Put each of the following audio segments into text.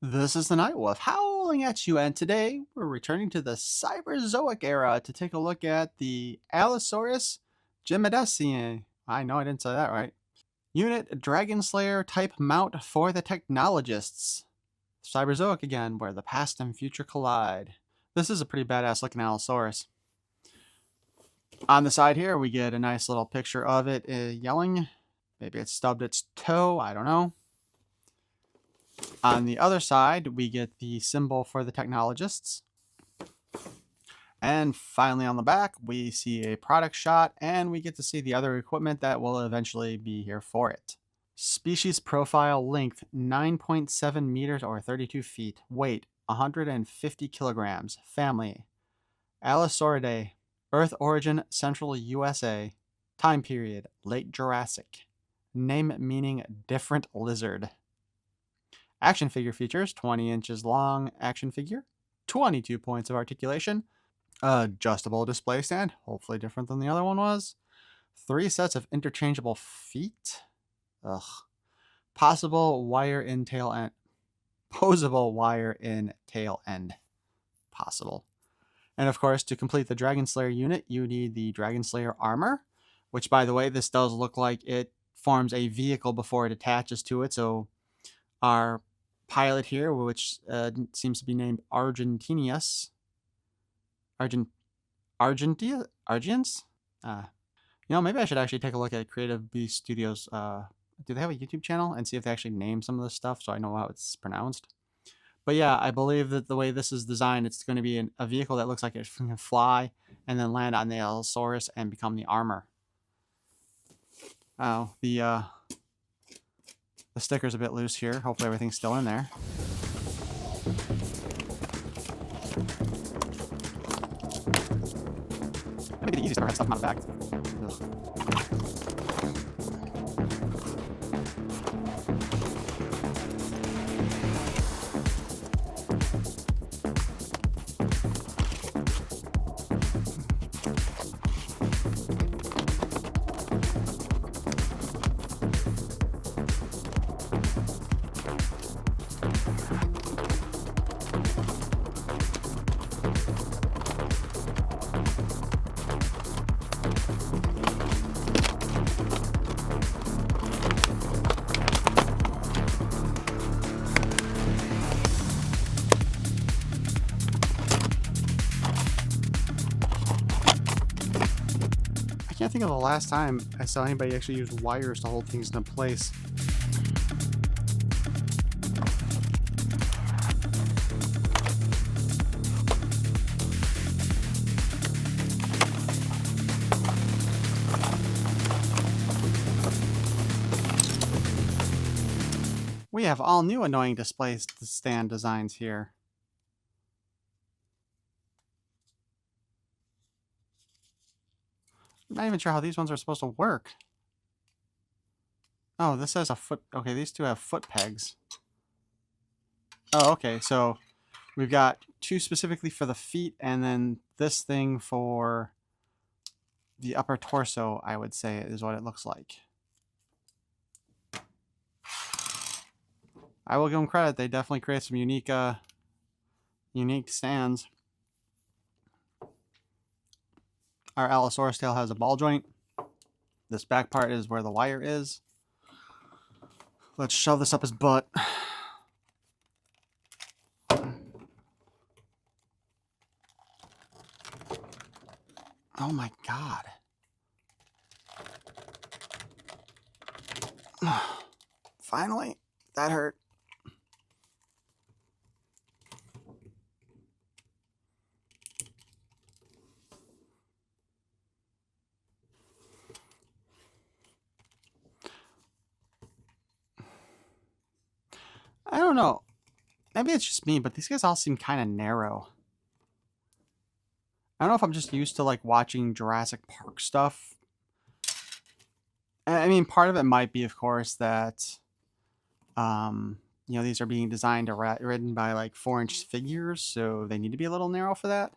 This is the Night Wolf howling at you, and today we're returning to the Cyberzoic era to take a look at the allosaurus jimmadseni. I know I didn't say that right. Unit Dragonslayer type mount for the technologists. Cyberzoic again, where the past and future collide. This is a pretty badass looking allosaurus. On the side here, we get a nice little picture of it yelling. Maybe it stubbed its toe, I don't know. On the other side, we get the symbol for the technologists. And finally on the back, we see a product shot and we get to see the other equipment that will eventually be here for it. Species profile length 9.7 meters or 32 feet. Weight 150 kilograms. Family Allosauridae. Earth origin Central USA. Time period Late Jurassic. Name meaning different lizard. Action figure features 20 inches long action figure, 22 points of articulation, adjustable display stand, hopefully different than the other one was, 3 sets of interchangeable feet, possible wire in tail end, posable wire in tail end, possible. And of course, to complete the Dragonslayer unit, you need the Dragonslayer armor, which by the way, this does look like it forms a vehicle before it attaches to it, so our pilot here, which seems to be named Argentius. Argentians? Maybe I should actually take a look at creativebeast Studios. Do they have a YouTube channel? And see if they actually name some of this stuff so I know how it's pronounced. But yeah, I believe that the way this is designed, it's going to be a vehicle that looks like it can fly and then land on the allosaurus and become the armor. Oh, the sticker's a bit loose here. Hopefully everything's still in there. Maybe the easiest part, stuff on the back. I can't think of the last time I saw anybody actually use wires to hold things in place. We have all new annoying display stand designs here. I'm not even sure how these ones are supposed to work. Oh, this has a foot. Okay, these two have foot pegs. Oh, okay, so we've got 2 specifically for the feet and then this thing for the upper torso, I would say, is what it looks like. I will give them credit. They definitely create some unique stands. Our allosaurus tail has a ball joint. This back part is where the wire is. Let's shove this up his butt. Oh my god. Finally, that hurt. I don't know. Maybe it's just me, but these guys all seem kind of narrow. I don't know if I'm just used to like watching Jurassic Park stuff. I mean, part of it might be, of course, that these are being designed or written by like 4-inch figures, so they need to be a little narrow for that.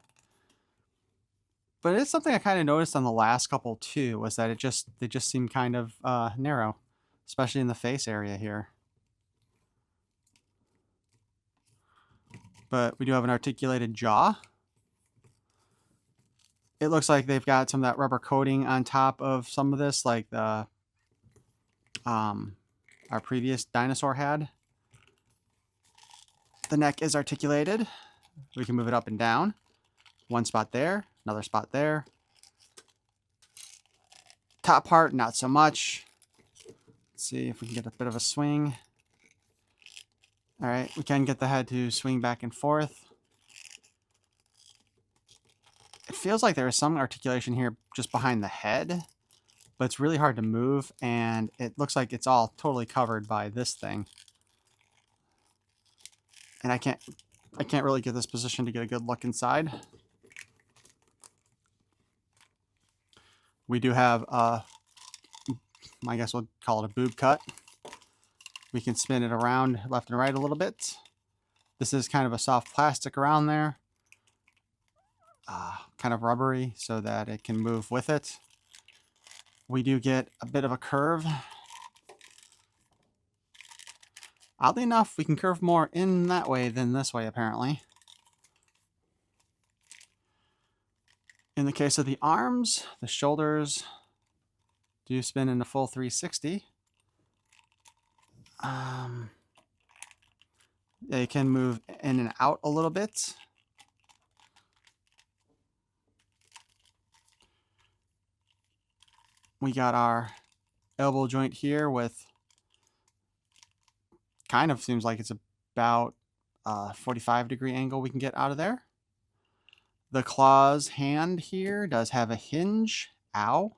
But it's something I kind of noticed on the last couple too, was that they just seem kind of narrow, especially in the face area here. but we do have an articulated jaw. It looks like they've got some of that rubber coating on top of some of this, like the our previous dinosaur had. The neck is articulated. We can move it up and down. One spot there, another spot there. Top part, not so much. Let's see if we can get a bit of a swing. All right, we can get the head to swing back and forth. It feels like there is some articulation here just behind the head, but it's really hard to move, and it looks like it's all totally covered by this thing. And I can't really get this position to get a good look inside. We do have I guess we'll call it a boob cut. We can spin it around left and right a little bit. This is kind of a soft plastic around there. Kind of rubbery so that it can move with it. We do get a bit of a curve. Oddly enough, we can curve more in that way than this way, apparently. In the case of the arms, the shoulders do spin in a full 360. They can move in and out a little bit. We got our elbow joint here with kind of seems like it's about a 45-degree angle we can get out of there. The claw's hand here does have a hinge. Ow.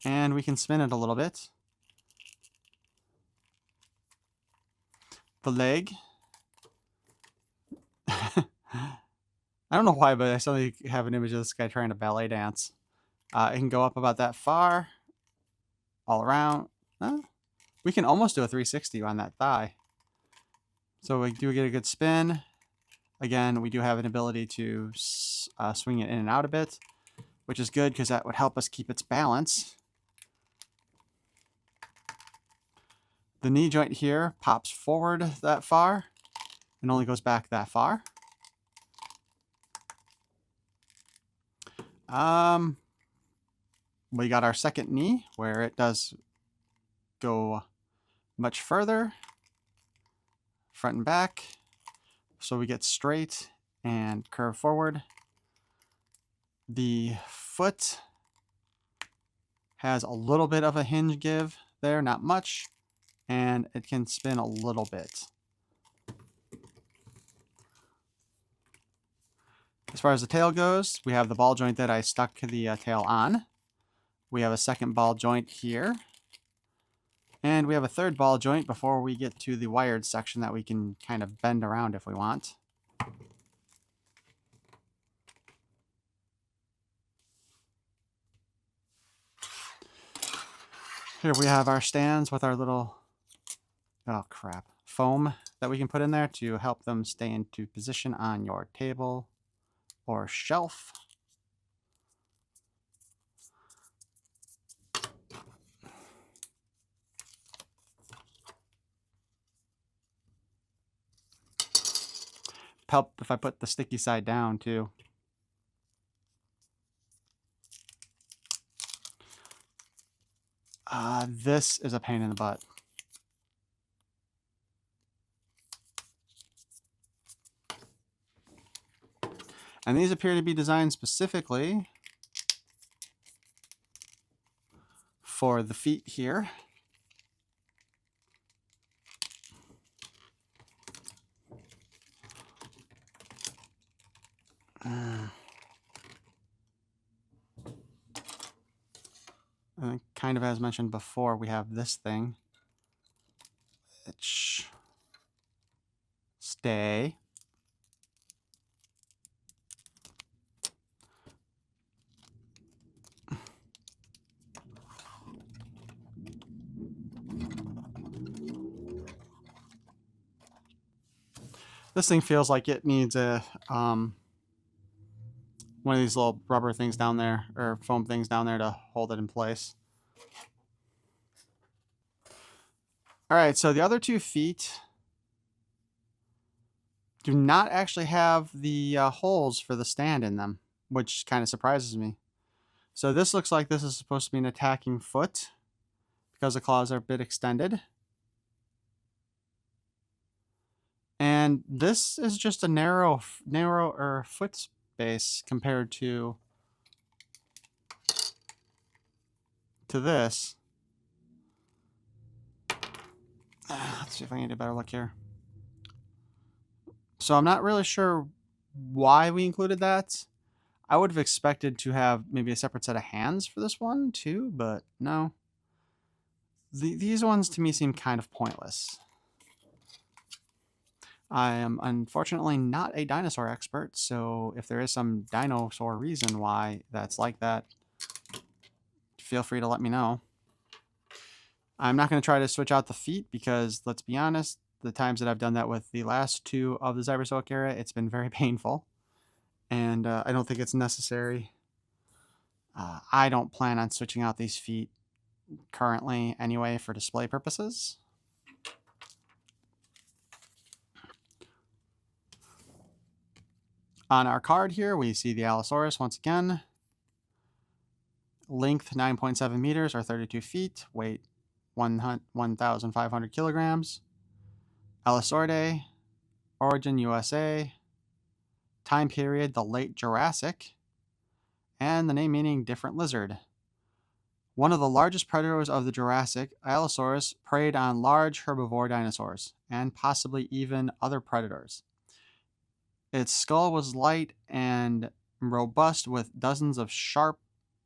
And we can spin it a little bit. The leg. I don't know why, but I suddenly have an image of this guy trying to ballet dance. It can go up about that far. All around. We can almost do a 360 on that thigh. So we do get a good spin. Again, we do have an ability to swing it in and out a bit, which is good because that would help us keep its balance. The knee joint here pops forward that far and only goes back that far. We got our second knee where it does go much further, front and back. So we get straight and curve forward. The foot has a little bit of a hinge give there, not much, and it can spin a little bit. As far as the tail goes, we have the ball joint that I stuck the tail on. We have a second ball joint here. And we have a third ball joint before we get to the wired section that we can kind of bend around if we want. Here we have our stands with our little, oh crap, foam that we can put in there to help them stay into position on your table or shelf. Help if I put the sticky side down too. This is a pain in the butt. And these appear to be designed specifically for the feet here. And kind of as mentioned before, we have this thing. Stay. This thing feels like it needs a one of these little rubber things down there, or foam things down there to hold it in place. All right, so the other 2 feet do not actually have the holes for the stand in them, which kind of surprises me. So this looks like this is supposed to be an attacking foot because the claws are a bit extended. And this is just a narrower foot space compared to this. Let's see if I can get a better look here. So I'm not really sure why we included that. I would have expected to have maybe a separate set of hands for this one too, but no. These ones to me seem kind of pointless. I am unfortunately not a dinosaur expert, so if there is some dinosaur reason why that's like that, feel free to let me know. I'm not going to try to switch out the feet because, let's be honest, the times that I've done that with the last two of the Cyberzoic era, it's been very painful. And I don't think it's necessary. I don't plan on switching out these feet currently anyway for display purposes. On our card here, we see the Allosaurus once again. Length 9.7 meters or 32 feet. Weight 1,500 kilograms. Allosauridae. Origin USA. Time period the late Jurassic. And the name meaning different lizard. One of the largest predators of the Jurassic, Allosaurus preyed on large herbivore dinosaurs, and possibly even other predators. Its skull was light and robust with dozens of sharp,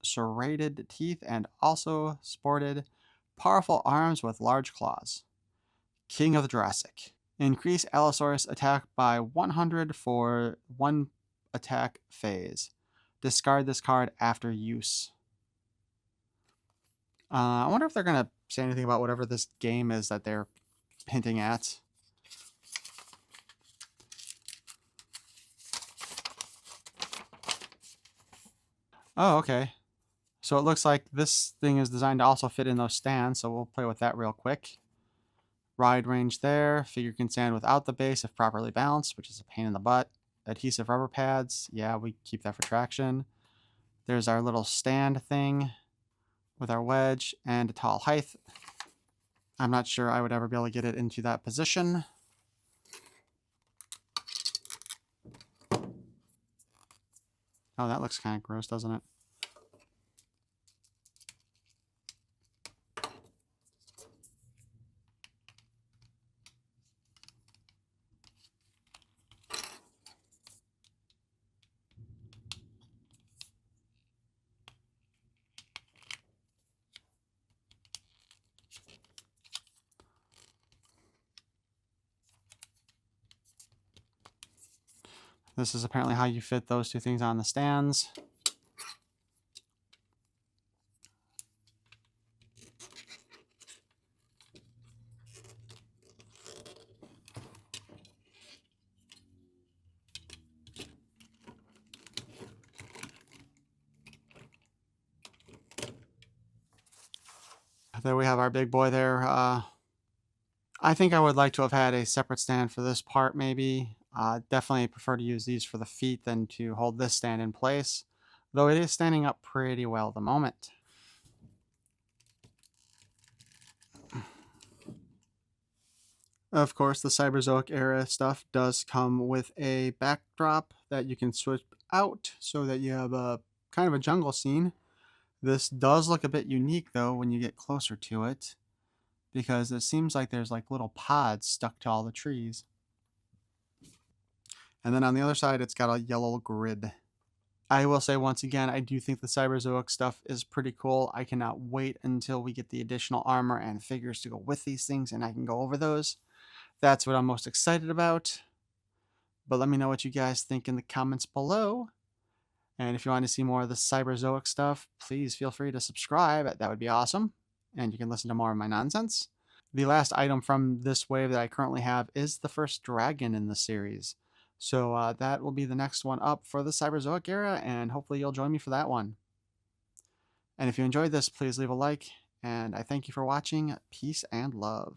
serrated teeth and also sported powerful arms with large claws. King of the Jurassic. Increase Allosaurus attack by 100 for one attack phase. Discard this card after use. I wonder if they're going to say anything about whatever this game is that they're hinting at. Oh, okay. So it looks like this thing is designed to also fit in those stands, so we'll play with that real quick. Ride range there. Figure can stand without the base if properly balanced, which is a pain in the butt. Adhesive rubber pads. Yeah, we keep that for traction. There's our little stand thing with our wedge and a tall height. I'm not sure I would ever be able to get it into that position. Oh, that looks kind of gross, doesn't it? This is apparently how you fit those two things on the stands. There we have our big boy there. I think I would like to have had a separate stand for this part, maybe. Definitely prefer to use these for the feet than to hold this stand in place, though it is standing up pretty well at the moment. Of course, the Cyberzoic era stuff does come with a backdrop that you can switch out so that you have a kind of a jungle scene. This does look a bit unique though when you get closer to it, because it seems like there's like little pods stuck to all the trees. And then on the other side, it's got a yellow grid. I will say once again, I do think the Cyberzoic stuff is pretty cool. I cannot wait until we get the additional armor and figures to go with these things and I can go over those. That's what I'm most excited about. But let me know what you guys think in the comments below. And if you want to see more of the Cyberzoic stuff, please feel free to subscribe. That would be awesome. And you can listen to more of my nonsense. The last item from this wave that I currently have is the first dragon in the series. So that will be the next one up for the Cyberzoic era, and hopefully you'll join me for that one. And if you enjoyed this, please leave a like, and I thank you for watching. Peace and love.